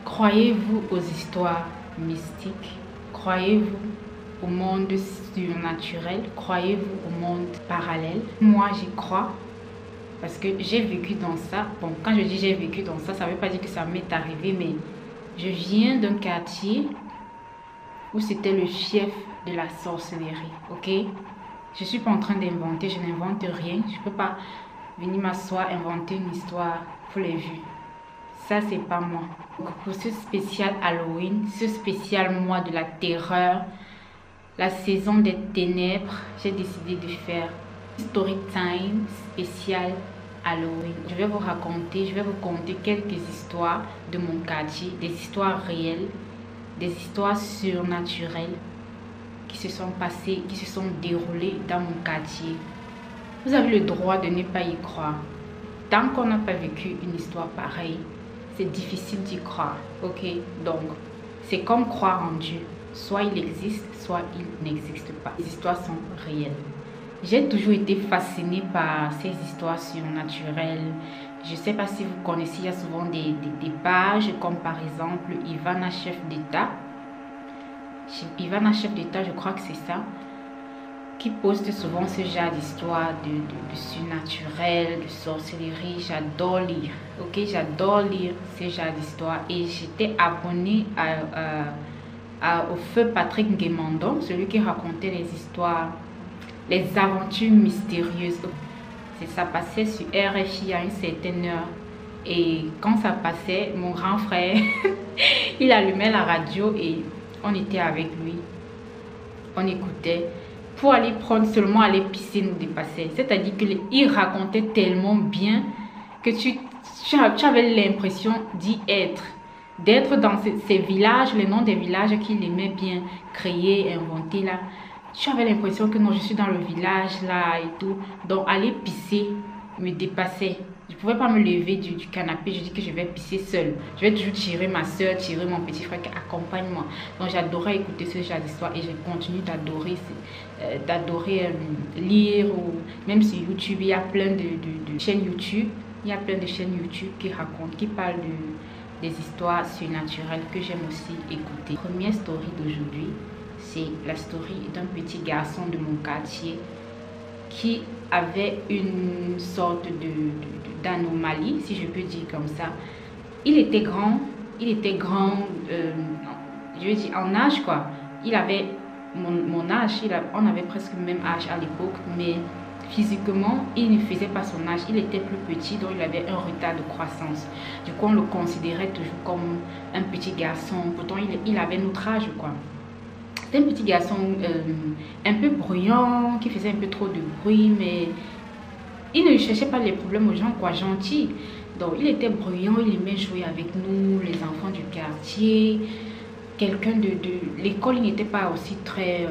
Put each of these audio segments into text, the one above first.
Croyez-vous aux histoires mystiques? Croyez-vous au monde surnaturel? Croyez-vous au monde parallèle? Moi, j'y crois parce que j'ai vécu dans ça. Bon, quand je dis j'ai vécu dans ça, ça ne veut pas dire que ça m'est arrivé, mais je viens d'un quartier où c'était le fief de la sorcellerie, ok? Je ne suis pas en train d'inventer, je n'invente rien. Je ne peux pas venir m'asseoir, inventer une histoire pour les vues. Ça, c'est pas moi. Donc, pour ce spécial Halloween, ce spécial mois de la terreur, la saison des ténèbres, j'ai décidé de faire Story Time spécial Halloween. Je vais vous conter quelques histoires de mon quartier, des histoires réelles, des histoires surnaturelles qui se sont passées, qui se sont déroulées dans mon quartier. Vous avez le droit de ne pas y croire. Tant qu'on n'a pas vécu une histoire pareille, c'est difficile d'y croire, ok? Donc, c'est comme croire en Dieu. Soit il existe, soit il n'existe pas. Les histoires sont réelles. J'ai toujours été fascinée par ces histoires surnaturelles. Je ne sais pas si vous connaissez, il y a souvent des pages comme par exemple Ivana Chef d'État. Ivana Chef d'État, je crois que c'est ça, qui poste souvent ce genre d'histoire de surnaturel, de sorcellerie. J'adore lire, ok? J'adore lire ce genre d'histoire. Et j'étais abonnée au feu Patrick Guémandon, celui qui racontait les histoires, les aventures mystérieuses. Ça passait sur RFI à une certaine heure. Et quand ça passait, mon grand frère, il allumait la radio et on était avec lui. On écoutait. Pour aller prendre, seulement aller pisser nous dépassait. C'est-à-dire qu'il racontait tellement bien que tu avais l'impression d'y être. D'être dans ces villages, les noms des villages qu'il aimait bien créer, inventer là. Tu avais l'impression que non, je suis dans le village là et tout. Donc aller pisser me dépassait. Je ne pouvais pas me lever du canapé. Je dis que je vais pisser seule. Je vais toujours tirer ma soeur, tirer mon petit frère qui accompagne-moi. Donc j'adorais écouter ce genre d'histoire et je continue d'adorer lire. Ou même sur YouTube, il y a plein de chaînes YouTube. Il y a plein de chaînes YouTube qui racontent, qui parlent des histoires surnaturelles que j'aime aussi écouter. La première story d'aujourd'hui, c'est la story d'un petit garçon de mon quartier qui avait une sorte d'anomalie, si je peux dire comme ça. Il était grand, je veux dire en âge quoi. Il avait mon âge, on avait presque le même âge à l'époque, mais physiquement, il ne faisait pas son âge. Il était plus petit, donc il avait un retard de croissance. Du coup, on le considérait toujours comme un petit garçon. Pourtant, il avait notre âge quoi. C'était un petit garçon un peu bruyant, qui faisait un peu trop de bruit, mais il ne cherchait pas les problèmes aux gens, quoi, gentil. Donc, il était bruyant, il aimait jouer avec nous, les enfants du quartier. Quelqu'un de l'école, il n'était pas aussi très...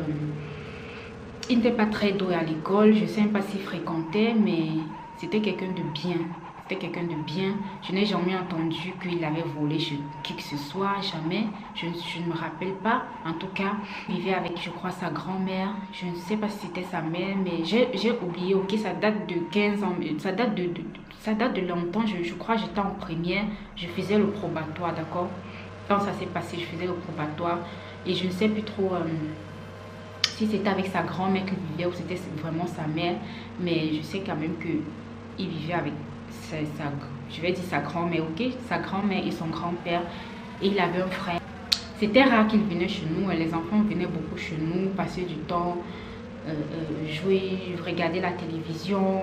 il n'était pas très doué à l'école, je ne sais pas s'il fréquentait, mais c'était quelqu'un de bien. C'était quelqu'un de bien. Je n'ai jamais entendu qu'il avait volé chez qui que ce soit, jamais. Je ne me rappelle pas. En tout cas, il vivait avec, je crois, sa grand-mère. Je ne sais pas si c'était sa mère, mais j'ai oublié. Ok, ça date de 15 ans. Ça date de longtemps. Je crois que j'étais en première. Je faisais le probatoire, d'accord? Quand ça s'est passé, je faisais le probatoire. Et je ne sais plus trop si c'était avec sa grand-mère qu'il vivait ou c'était vraiment sa mère. Mais je sais quand même qu'il vivait avec je vais dire sa grand-mère, ok, sa grand-mère et son grand-père, et il avait un frère. C'était rare qu'il venait chez nous, et les enfants venaient beaucoup chez nous, passer du temps, jouer, regarder la télévision,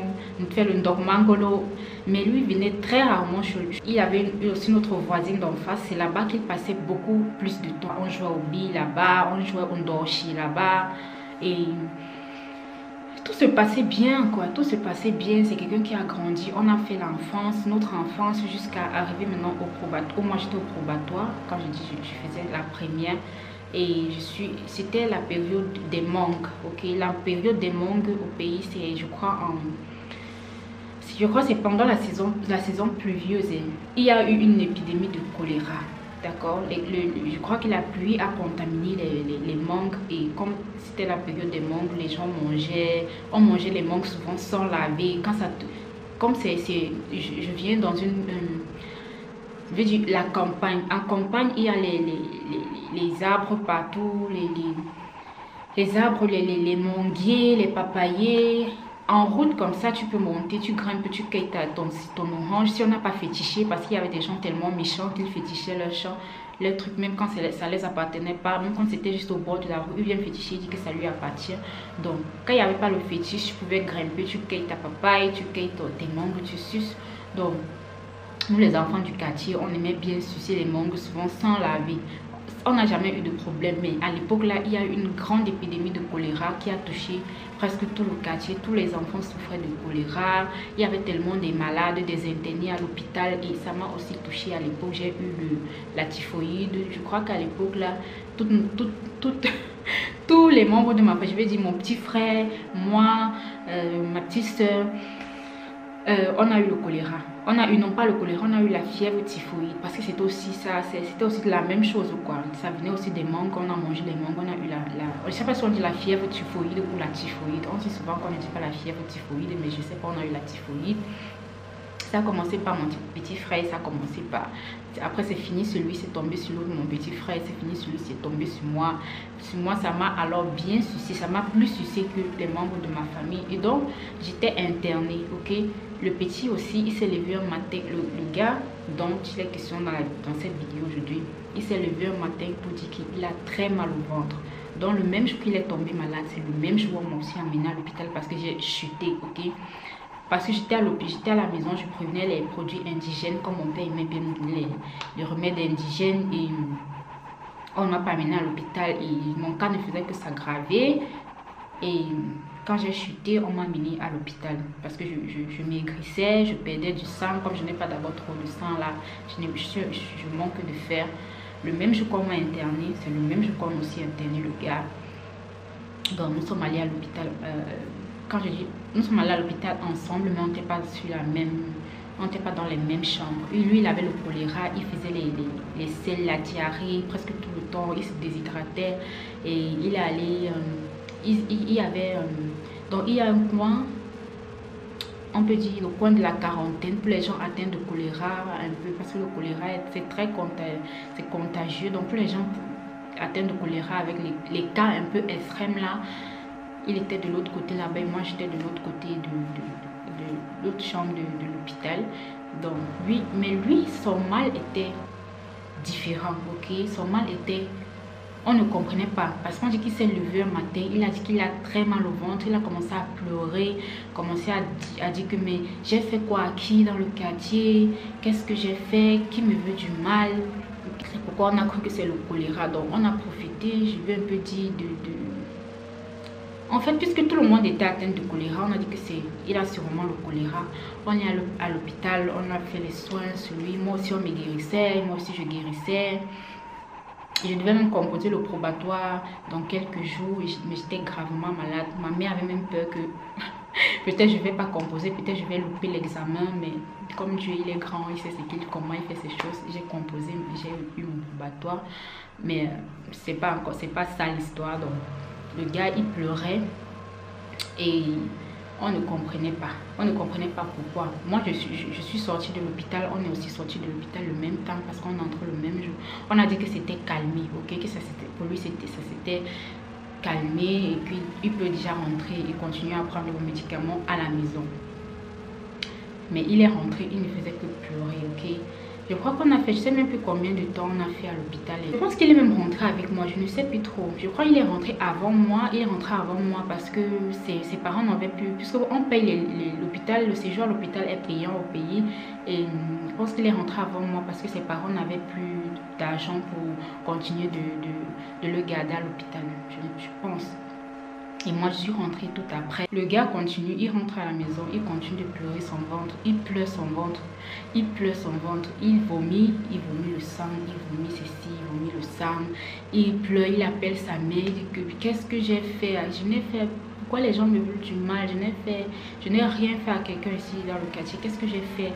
faire le ndogmangolo, mais lui il venait très rarement chez lui. Il y avait aussi notre voisine d'en face, c'est là-bas qu'il passait beaucoup plus de temps. On jouait au billes là-bas, on jouait au ndorchi là-bas, et tout se passait bien quoi, tout se passait bien. C'est quelqu'un qui a grandi, on a fait l'enfance, notre enfance jusqu'à arriver maintenant au probatoire. Moi j'étais au probatoire, quand je dis je faisais la première et c'était la période des mangues, ok. La période des mangues au pays c'est je crois c'est pendant la saison pluvieuse. Il y a eu une épidémie de choléra. D'accord, je crois que la pluie a contaminé les mangues et comme c'était la période des mangues, les gens on mangeait les mangues souvent sans laver. Quand ça, comme je viens dans je veux dire la campagne. En campagne, il y a les arbres partout, les arbres, les manguiers, les papayers. En route comme ça, tu peux monter, tu grimpes, tu cueilles ton orange. Si on n'a pas fétiché, parce qu'il y avait des gens tellement méchants qu'ils fétichaient leur champ, leur truc, même quand ça les appartenait pas, même quand c'était juste au bord de la rue, ils viennent féticher, ils disent que ça lui appartient. Donc, quand il n'y avait pas le fétiche, tu pouvais grimper, tu cueilles ta papaye, tu cueilles tes mangues, tu suces. Donc, nous les enfants du quartier, on aimait bien sucer les mangues, souvent sans laver. On n'a jamais eu de problème, mais à l'époque là, il y a eu une grande épidémie de choléra qui a touché presque tout le quartier. Tous les enfants souffraient de choléra. Il y avait tellement de malades, des internés à l'hôpital, et ça m'a aussi touché à l'époque. J'ai eu la typhoïde. Je crois qu'à l'époque là, tous les membres de ma famille, je vais dire mon petit frère, moi, ma petite soeur, on a eu le choléra. On a eu, non pas le choléra, on a eu la fièvre typhoïde. Parce que c'était aussi ça, c'était aussi la même chose quoi. Ça venait aussi des mangues, on a mangé les mangues, on a eu je ne sais pas si on dit la fièvre typhoïde ou la typhoïde. On dit souvent qu'on ne dit pas la fièvre typhoïde, mais je ne sais pas, on a eu la typhoïde. Ça a commencé par mon petit frère, ça a commencé par... Après c'est fini, celui c'est tombé sur l'autre, mon petit frère, c'est fini, celui c'est tombé sur moi. Sur moi, ça m'a alors bien sucé, ça m'a plus sucé que les membres de ma famille. Et donc, j'étais internée, ok. Le petit aussi, il s'est levé un matin, le gars dont il est question dans cette vidéo aujourd'hui, il s'est levé un matin pour dire qu'il a très mal au ventre. Donc le même jour qu'il est tombé malade, c'est le même jour où on m'a aussi emmené à l'hôpital parce que j'ai chuté, ok. Parce que j'étais à la maison, je prenais les produits indigènes, comme mon père aimait bien me donner les remèdes indigènes, et on ne m'a pas amené à l'hôpital et mon cas ne faisait que s'aggraver. Et quand j'ai chuté, on m'a amené à l'hôpital parce que je maigrissais, je perdais du sang. Comme je n'ai pas d'abord trop de sang là, je manque de fer. Le même jour qu'on m'a interné, c'est le même jour qu'on m'a aussi interné le gars. Donc nous sommes allés à l'hôpital. Quand je dis nous sommes allés à l'hôpital ensemble, mais on n'était pas sur la même, on n'était pas dans les mêmes chambres. Et lui, il avait le choléra, il faisait les selles, la diarrhée presque tout le temps, il se déshydratait et il est allé, il y avait, donc il y a un coin, on peut dire le coin de la quarantaine pour les gens atteints de choléra un peu, parce que le choléra c'est très contagieux. Donc pour les gens atteints de choléra avec les cas un peu extrêmes là, il était de l'autre côté là-bas et moi j'étais de l'autre côté de l'autre chambre de l'hôpital. Donc lui, mais lui, son mal était différent, ok. Son mal était, on ne comprenait pas parce qu'on dit qu'il s'est levé un matin, il a dit qu'il a très mal au ventre, il a commencé à pleurer, commencé à dire que mais j'ai fait quoi à qui dans le quartier, qu'est-ce que j'ai fait, qui me veut du mal. C'est pourquoi on a cru que c'est le choléra. Donc on a profité, je vais un peu dire en fait, puisque tout le monde était atteint de choléra, on a dit que il a sûrement le choléra. On est à l'hôpital, on a fait les soins sur lui. Moi aussi, on me guérissait, moi aussi, je guérissais. Je devais même composer le probatoire dans quelques jours, mais j'étais gravement malade. Ma mère avait même peur que peut-être je ne vais pas composer, peut-être je vais louper l'examen, mais comme Dieu il est grand, il sait comment il fait ces choses. J'ai composé, j'ai eu mon probatoire, mais c'est pas ça l'histoire. Donc le gars il pleurait et on ne comprenait pas. On ne comprenait pas pourquoi. Moi je suis sortie de l'hôpital, on est aussi sorti de l'hôpital le même temps parce qu'on entre le même jour. On a dit que c'était calmé, ok, que ça c'était pour lui ça s'était calmé et puis il peut déjà rentrer et continuer à prendre vos médicaments à la maison. Mais il est rentré, il ne faisait que pleurer, ok. Je crois qu'on a fait, je sais même plus combien de temps on a fait à l'hôpital. Je pense qu'il est même rentré avec moi, je ne sais plus trop. Je crois qu'il est rentré avant moi, parce que ses parents n'avaient plus, puisqu'on paye l'hôpital, le séjour à l'hôpital est payant au pays. Et je pense qu'il est rentré avant moi parce que ses parents n'avaient plus d'argent pour continuer de le garder à l'hôpital, je pense. Et moi, je suis rentrée tout après. Le gars continue, il rentre à la maison, il continue de pleurer son ventre. Il pleure son ventre, il pleure son ventre. Il vomit le sang, il vomit ceci, il vomit le sang. Il pleure, il appelle sa mère, il dit que qu'est-ce que j'ai fait? Je n'ai fait, pourquoi les gens me veulent du mal? Je n'ai rien fait à quelqu'un ici dans le quartier. Qu'est-ce que j'ai fait?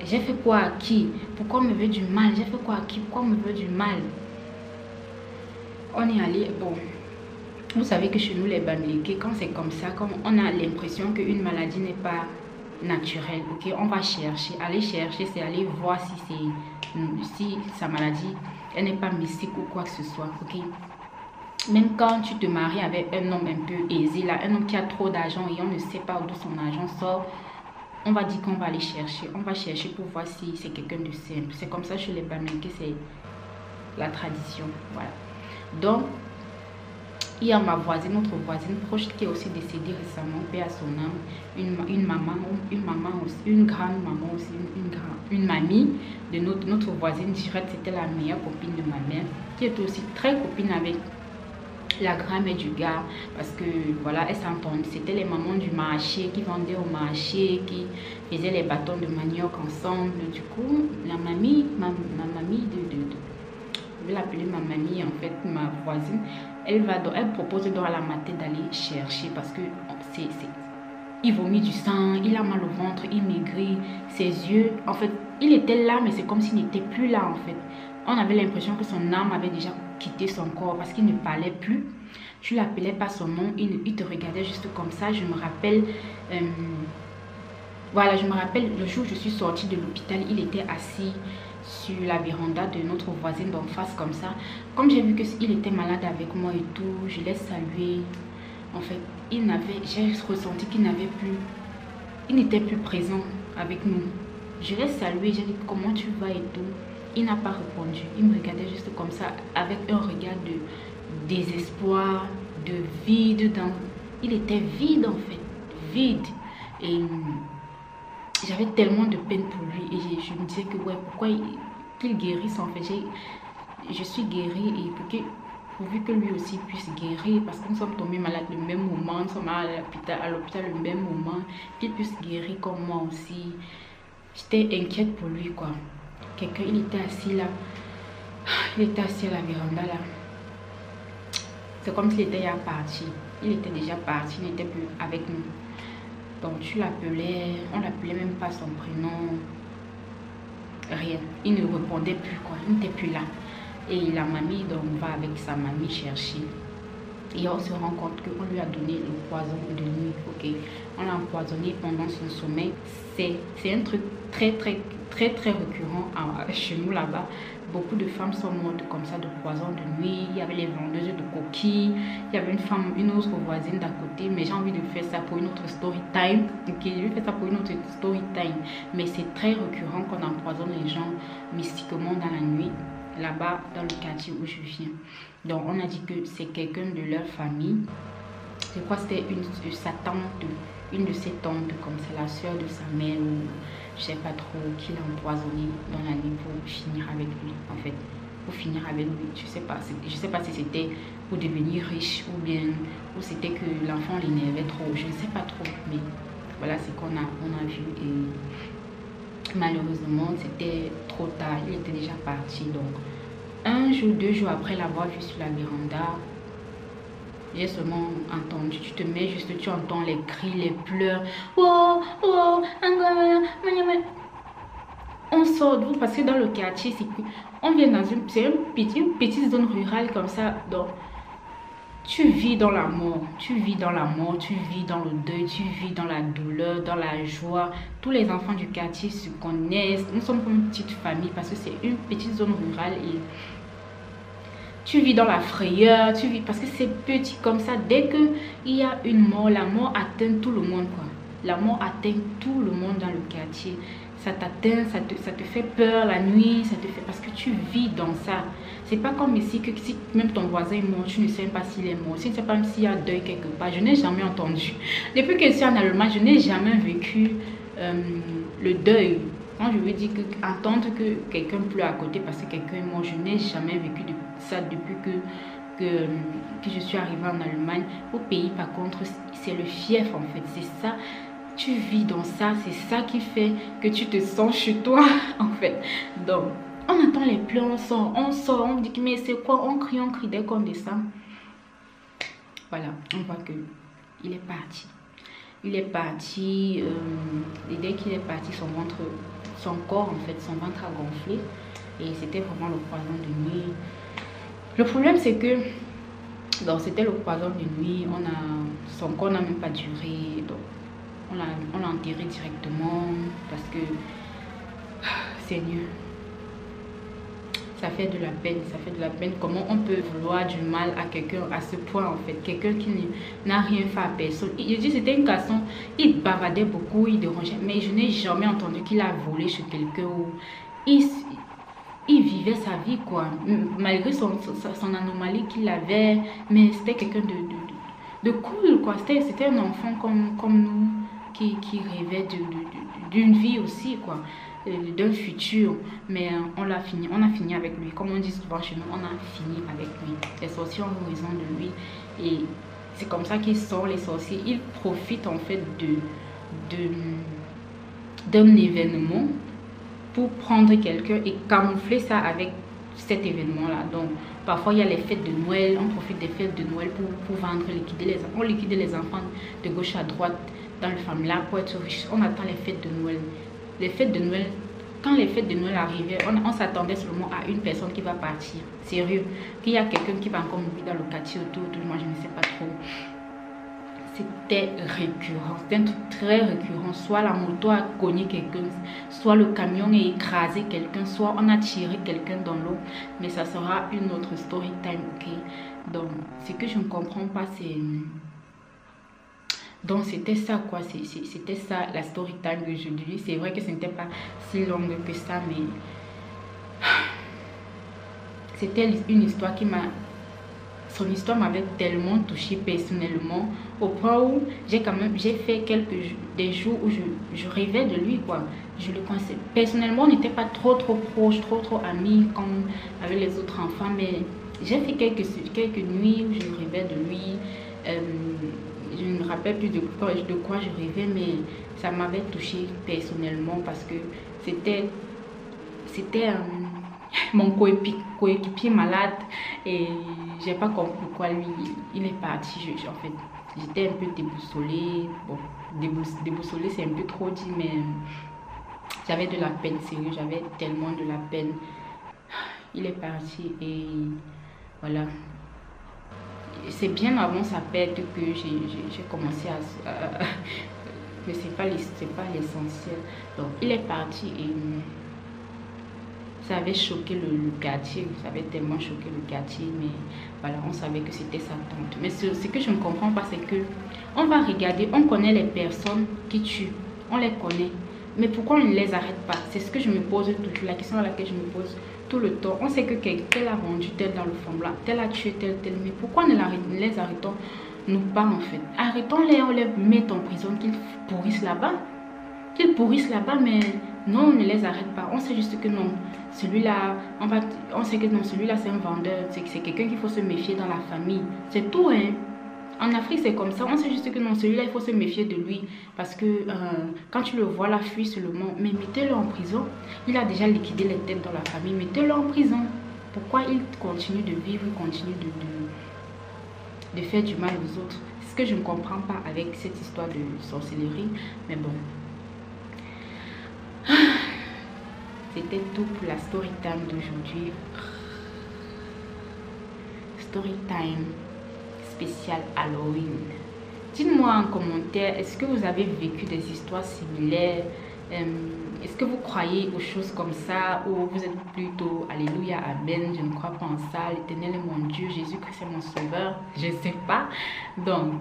J'ai fait quoi à qui? Pourquoi on me veut du mal? J'ai fait quoi à qui? Pourquoi on me veut du mal? On est allé, bon... Vous savez que chez nous, les Bamileke, quand c'est comme ça, quand on a l'impression qu'une maladie n'est pas naturel. Ok, on va chercher, aller chercher, c'est aller voir si sa maladie, elle n'est pas mystique ou quoi que ce soit. Ok, même quand tu te maries avec un homme un peu aisé, là, un homme qui a trop d'argent et on ne sait pas d'où son argent sort, on va dire qu'on va aller chercher. On va chercher pour voir si c'est quelqu'un de simple. C'est comme ça chez les Bamileke, c'est la tradition. Voilà. Donc, il y a ma voisine, notre voisine proche qui est aussi décédée récemment, paix à son âme, une maman aussi, une grande maman aussi, une mamie de notre voisine directe, c'était la meilleure copine de ma mère, qui était aussi très copine avec la grand-mère du gars, parce que voilà, elle s'entendait, c'était les mamans du marché qui vendaient au marché, qui faisaient les bâtons de manioc ensemble. Du coup, la mamie, ma mamie je vais l'appeler ma mamie en fait, ma voisine, elle propose donc à la matin d'aller chercher parce que il vomit du sang, il a mal au ventre, il maigrit, ses yeux, en fait, il était là mais c'est comme s'il n'était plus là en fait. On avait l'impression que son âme avait déjà quitté son corps parce qu'il ne parlait plus. Tu l'appelais pas son nom, il te regardait juste comme ça. Je me rappelle, voilà, je me rappelle le jour où je suis sortie de l'hôpital, il était assis sur la véranda de notre voisine d'en face comme ça. Comme j'ai vu qu'il était malade avec moi et tout, je l'ai salué. En fait, j'ai ressenti qu'il n'était plus présent avec nous. Je l'ai salué, j'ai dit comment tu vas et tout. Il n'a pas répondu. Il me regardait juste comme ça avec un regard de désespoir, de vide. Il était vide en fait, vide. Et j'avais tellement de peine pour lui et je me disais que ouais, pourquoi qu'il guérisse en fait. Je suis guérie et pourvu que lui aussi puisse guérir parce que nous sommes tombés malades le même moment, nous sommes allés à l'hôpital le même moment, qu'il puisse guérir comme moi aussi. J'étais inquiète pour lui quoi. Quelqu'un, il était assis là, il était assis à la véranda là. C'est comme s'il était déjà parti. Il était déjà parti, il n'était plus avec nous. Donc tu l'appelais, on l'appelait même pas son prénom, rien. Il ne répondait plus quoi, il n'était plus là. Et la mamie, donc on va avec sa mamie chercher. Et on se rend compte qu'on lui a donné le poison de nuit, ok. On l'a empoisonné pendant son sommeil. C'est un truc très récurrent chez nous là-bas. Beaucoup de femmes sont mortes comme ça de poison de nuit. Il y avait les vendeuses de coquilles. Il y avait une autre voisine d'à côté. Mais j'ai envie de faire ça pour une autre story time. Ok, je vais faire ça pour une autre story time. Mais c'est très récurrent qu'on empoisonne les gens mystiquement dans la nuit. Là-bas, dans le quartier où je viens. Donc, on a dit que c'est quelqu'un de leur famille. Je crois que c'était une de ses tantes, comme c'est la soeur de sa mère, ou je sais pas trop, qui l'a empoisonné dans la nuit pour finir avec lui, en fait. Pour finir avec lui, je sais pas si c'était pour devenir riche ou bien, ou c'était que l'enfant l'énervait trop, je ne sais pas trop, mais voilà ce qu'on a vu et malheureusement, c'était trop tard, il était déjà parti, donc un jour, 2 jours après l'avoir vu sur la véranda, j'ai seulement entendu, tu entends les cris, les pleurs. Oh, oh, on sort d'où? Parce que dans le quartier, on vient dans une petite zone rurale comme ça. Donc, tu vis dans la mort, tu vis dans le deuil, tu vis dans la douleur, dans la joie. Tous les enfants du quartier se connaissent. Nous sommes comme une petite famille parce que c'est une petite zone rurale et tu vis dans la frayeur, parce que c'est petit comme ça. Dès qu'il y a une mort, la mort atteint tout le monde quoi. La mort atteint tout le monde dans le quartier. Ça t'atteint, ça te fait peur la nuit, ça te fait parce que tu vis dans ça. C'est pas comme ici que si même ton voisin est mort, tu ne sais pas s'il est mort. Tu ne sais pas même s'il y a deuil quelque part. Je n'ai jamais entendu. Depuis que je suis en Allemagne, je n'ai jamais vécu le deuil. Quand je veux dire entendre que quelqu'un pleure à côté parce que quelqu'un est mort, je n'ai jamais vécu ça depuis que je suis arrivée en Allemagne. Au pays, par contre, c'est le fief en fait. C'est ça. Tu vis dans ça. C'est ça qui fait que tu te sens chez toi en fait. Donc, on entend les pleurs, on sort, on dit mais c'est quoi? On crie dès qu'on descend. Voilà, on voit que il est parti. Il est parti, et dès qu'il est parti, son corps en fait, son ventre a gonflé et c'était vraiment le poison de nuit. Le problème c'est que, donc c'était le poison de nuit, son corps n'a même pas duré, donc on l'a enterré directement parce que, Seigneur, ça fait de la peine, ça fait de la peine. Comment on peut vouloir du mal à quelqu'un à ce point en fait, quelqu'un qui n'a rien fait à personne. Je dis c'était un garçon, il bavardait beaucoup, il dérangeait, mais je n'ai jamais entendu qu'il a volé chez quelqu'un ou il vivait sa vie quoi, malgré son anomalie qu'il avait, mais c'était quelqu'un de cool quoi, c'était un enfant comme nous qui rêvait d'une vie aussi quoi, d'un futur, mais on a fini avec lui, comme on dit souvent chez nous, on a fini avec lui. Les sorciers ont raison de lui et c'est comme ça qu'ils sortent les sorciers, ils profitent en fait d'un événement pour prendre quelqu'un et camoufler ça avec cet événement là. Donc parfois il y a les fêtes de Noël, on profite des fêtes de Noël pour vendre, on liquide les enfants de gauche à droite dans le famille là pour être riche. On attend les fêtes de Noël. Les fêtes de Noël, quand les fêtes de Noël arrivaient, on s'attendait seulement à une personne qui va partir. Sérieux, qu'il y a quelqu'un qui va encore mourir dans le quartier autour de moi, je ne sais pas trop. C'était récurrent, c'était un truc très récurrent. Soit la moto a cogné quelqu'un, soit le camion a écrasé quelqu'un, soit on a tiré quelqu'un dans l'eau. Mais ça sera une autre story time, ok? Donc, ce que je ne comprends pas, c'est... Donc, c'était ça, quoi. C'était ça, la story time d'aujourd'hui. C'est vrai que ce n'était pas si longue que ça, mais... C'était une histoire qui m'a... Son histoire m'avait tellement touchée personnellement au point où j'ai fait des jours où je rêvais de lui quoi. Je le connaissais personnellement, on n'était pas trop proches, trop amis comme avec les autres enfants, mais j'ai fait quelques nuits où je rêvais de lui. Je ne me rappelle plus de quoi je rêvais, mais ça m'avait touchée personnellement parce que c'était mon coéquipier malade et j'ai pas compris pourquoi lui il est parti. En fait j'étais un peu déboussolée. Bon, déboussolée c'est un peu trop dit, mais j'avais de la peine, sérieux, j'avais tellement de la peine. Il est parti et voilà. C'est bien avant sa perte que j'ai commencé à mais c'est pas l'essentiel. Donc il est parti et ça avait choqué le quartier, ça avait tellement choqué le quartier, mais voilà, on savait que c'était sa tante. Mais ce que je ne comprends pas, c'est que on va regarder, on connaît les personnes qui tuent, on les connaît, mais pourquoi on ne les arrête pas? C'est ce que je me pose, la question à laquelle je me pose tout le temps. On sait que tel a vendu tel dans le fond là, tel a tué tel, mais pourquoi ne les arrêtons nous pas en fait? Arrêtons-les, on les met en prison, qu'ils pourrissent là-bas. Mais non, on ne les arrête pas. On sait juste que non, celui-là, on sait que non, celui-là c'est un vendeur, c'est quelqu'un qu'il faut se méfier dans la famille. C'est tout, hein. En Afrique, c'est comme ça. On sait juste que non, celui-là, il faut se méfier de lui. Parce que quand tu le vois là, fuir seulement, mais mettez-le en prison. Il a déjà liquidé les têtes dans la famille. Mettez-le en prison. Pourquoi il continue de vivre, il continue de faire du mal aux autres? C'est ce que je ne comprends pas avec cette histoire de sorcellerie. Mais bon. C'était tout pour la story time d'aujourd'hui. Story time spécial Halloween. Dites-moi en commentaire, est-ce que vous avez vécu des histoires similaires? Est-ce que vous croyez aux choses comme ça, ou vous êtes plutôt alléluia, amen, je ne crois pas en ça, l'éternel est mon Dieu, Jésus-Christ est mon sauveur? Je ne sais pas. Donc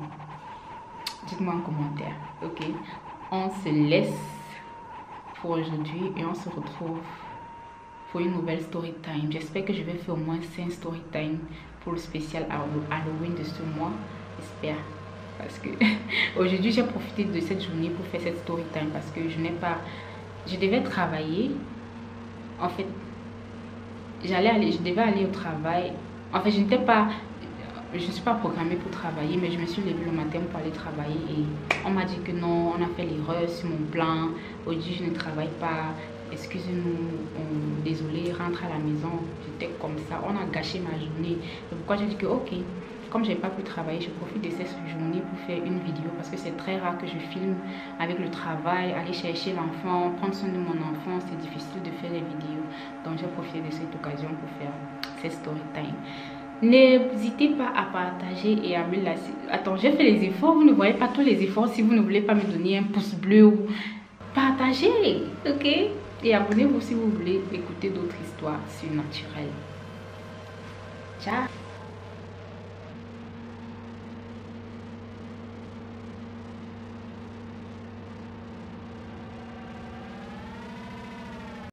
dites-moi en commentaire. Ok, on se laisse pour aujourd'hui et on se retrouve pour une nouvelle story time. J'espère que je vais faire au moins 5 story time pour le spécial Halloween de ce mois. J'espère, parce que aujourd'hui j'ai profité de cette journée pour faire cette story time parce que je devais travailler. En fait je devais aller au travail. En fait je ne suis pas programmée pour travailler, mais je me suis levée le matin pour aller travailler et on m'a dit que non, on a fait l'erreur sur mon plan. Aujourd'hui, je ne travaille pas. Excusez-nous, désolé, rentre à la maison. J'étais comme ça, on a gâché ma journée. C'est pourquoi j'ai dit que ok, comme je n'ai pas pu travailler, je profite de cette journée pour faire une vidéo parce que c'est très rare que je filme avec le travail, aller chercher l'enfant, prendre soin de mon enfant. C'est difficile de faire les vidéos. Donc j'ai profité de cette occasion pour faire cette story time. N'hésitez pas à partager et à me lâcher. Attends, j'ai fait les efforts. Vous ne voyez pas tous les efforts. Si vous ne voulez pas me donner un pouce bleu ou partagez, ok? Et abonnez-vous si vous voulez écouter d'autres histoires surnaturelles. Ciao!